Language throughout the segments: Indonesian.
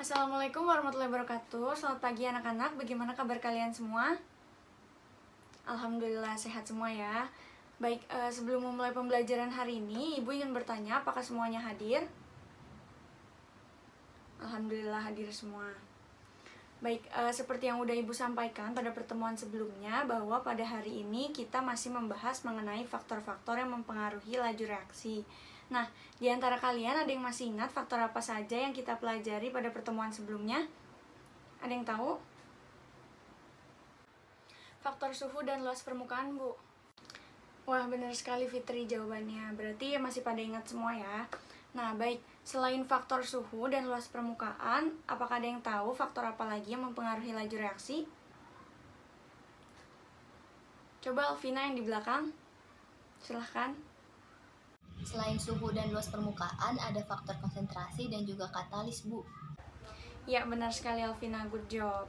Assalamualaikum warahmatullahi wabarakatuh. Selamat pagi anak-anak, bagaimana kabar kalian semua? Alhamdulillah sehat semua ya. Baik, sebelum memulai pembelajaran hari ini, Ibu ingin bertanya apakah semuanya hadir? Alhamdulillah hadir semua. Baik, seperti yang udah Ibu sampaikan pada pertemuan sebelumnya, bahwa pada hari ini kita masih membahas mengenai faktor-faktor yang mempengaruhi laju reaksi. Nah, di antara kalian ada yang masih ingat faktor apa saja yang kita pelajari pada pertemuan sebelumnya? Ada yang tahu? Faktor suhu dan luas permukaan, Bu. Wah, benar sekali Fitri jawabannya. Berarti masih pada ingat semua ya. Nah, baik. Selain faktor suhu dan luas permukaan, apakah ada yang tahu faktor apa lagi yang mempengaruhi laju reaksi? Coba Alvina yang di belakang. Silahkan. Selain suhu dan luas permukaan, ada faktor konsentrasi dan juga katalis, Bu. Ya, benar sekali Alvina, good job.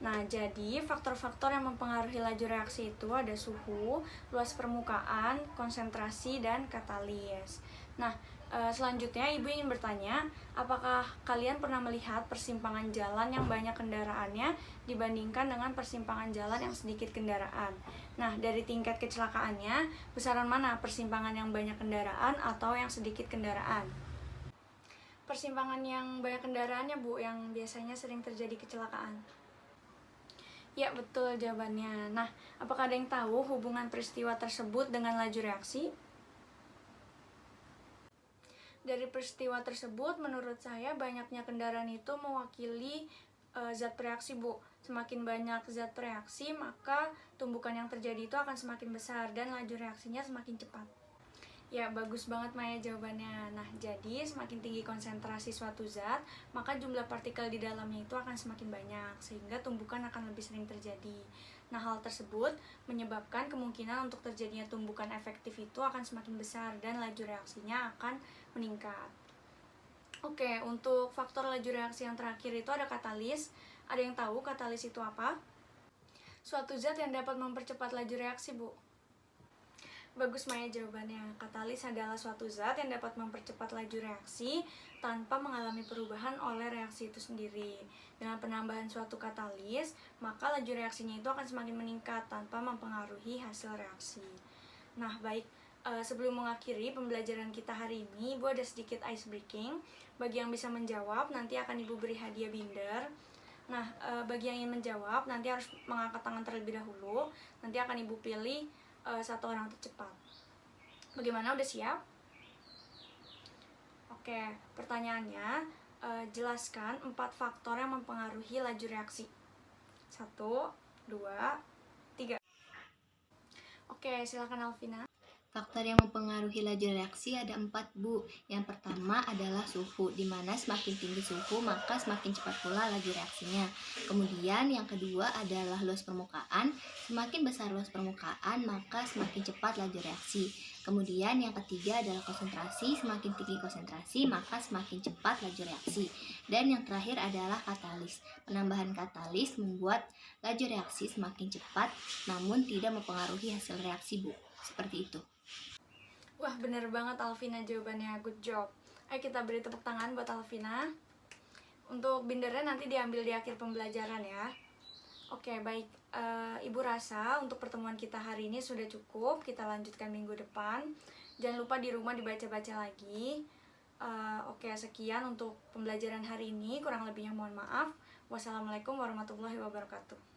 Nah, jadi faktor-faktor yang mempengaruhi laju reaksi itu ada suhu, luas permukaan, konsentrasi, dan katalis. Nah, selanjutnya Ibu ingin bertanya, apakah kalian pernah melihat persimpangan jalan yang banyak kendaraannya dibandingkan dengan persimpangan jalan yang sedikit kendaraan? Nah, dari tingkat kecelakaannya, besaran mana persimpangan yang banyak kendaraan atau yang sedikit kendaraan? Persimpangan yang banyak kendaraannya, Bu, yang biasanya sering terjadi kecelakaan. Ya, betul jawabannya. Nah, apakah ada yang tahu hubungan peristiwa tersebut dengan laju reaksi? Dari peristiwa tersebut, menurut saya banyaknya kendaraan itu mewakili zat bereaksi, Bu. Semakin banyak zat bereaksi, maka tumbukan yang terjadi itu akan semakin besar dan laju reaksinya semakin cepat. Ya, bagus banget Maya jawabannya. Nah, jadi semakin tinggi konsentrasi suatu zat, maka jumlah partikel di dalamnya itu akan semakin banyak, sehingga tumbukan akan lebih sering terjadi. Nah, hal tersebut menyebabkan kemungkinan untuk terjadinya tumbukan efektif itu akan semakin besar dan laju reaksinya akan meningkat. Oke, untuk faktor laju reaksi yang terakhir itu ada katalis. Ada yang tahu katalis itu apa? Suatu zat yang dapat mempercepat laju reaksi, Bu. Bagus Maya jawabannya. Katalis adalah suatu zat yang dapat mempercepat laju reaksi tanpa mengalami perubahan oleh reaksi itu sendiri. Dengan penambahan suatu katalis, maka laju reaksinya itu akan semakin meningkat tanpa mempengaruhi hasil reaksi. Nah, baik. Sebelum mengakhiri pembelajaran kita hari ini, Ibu ada sedikit ice breaking. Bagi yang bisa menjawab, nanti akan Ibu beri hadiah binder. Nah, bagi yang ingin menjawab, nanti harus mengangkat tangan terlebih dahulu. Nanti akan Ibu pilih satu orang tercepat. Bagaimana, udah siap? Oke, pertanyaannya, jelaskan 4 faktor yang mempengaruhi laju reaksi. 1, 2, 3. Oke, silakan Alvina. Faktor yang mempengaruhi laju reaksi ada 4, Bu. Yang pertama adalah suhu, di mana semakin tinggi suhu maka semakin cepat pula laju reaksinya. Kemudian yang kedua adalah luas permukaan, semakin besar luas permukaan maka semakin cepat laju reaksi. Kemudian yang ketiga adalah konsentrasi, semakin tinggi konsentrasi maka semakin cepat laju reaksi. Dan yang terakhir adalah katalis. Penambahan katalis membuat laju reaksi semakin cepat namun tidak mempengaruhi hasil reaksi, Bu. Seperti itu. Wah, bener banget Alvina jawabannya, good job. Ayo kita beri tepuk tangan buat Alvina. Untuk bindernya nanti diambil di akhir pembelajaran ya. Oke, baik. Ibu rasa untuk pertemuan kita hari ini sudah cukup. Kita lanjutkan minggu depan. Jangan lupa di rumah dibaca-baca lagi. Oke, sekian untuk pembelajaran hari ini. Kurang lebihnya mohon maaf. Wassalamualaikum warahmatullahi wabarakatuh.